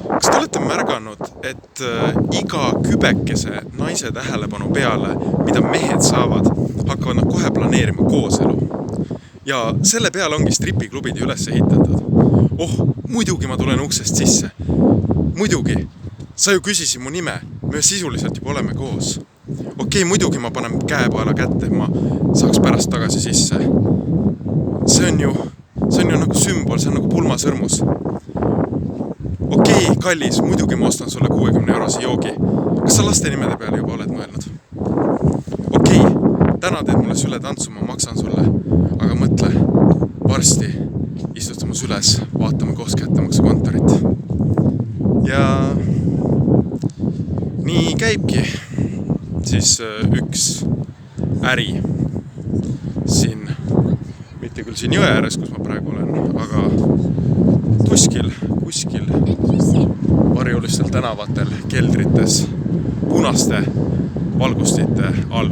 Kas te olete märganud, et iga kübekese naise tähelepanu peale, mida mehed saavad, hakkavad nad kohe planeerima kooselu? Ja selle peale ongi stripiklubid üles ehitatud. Muidugi ma tulen uksest sisse. Muidugi, sa ju küsisid mu nime, me sisuliselt juba oleme koos. Muidugi ma panen käepaela kätte, ma saaks pärast tagasi sisse. See on ju nagu sümbol, see on nagu pulmasõrmus. Kallis, muidugi ma ostan sulle 60 € joogi. Kas sa laste nimede peale juba oled mõelnud? Täna teed mulle süle tantsu, ma maksan sulle. Aga mõtle, varsti istume süles, vaatame koos kättemaksu kontorit. Ja nii käibki siis üks äri siin, mitte küll siin jõe ääres, kus ma praegu olen, aga kuskil varjulistel tänavatel, keldrites, punaste valgustite all.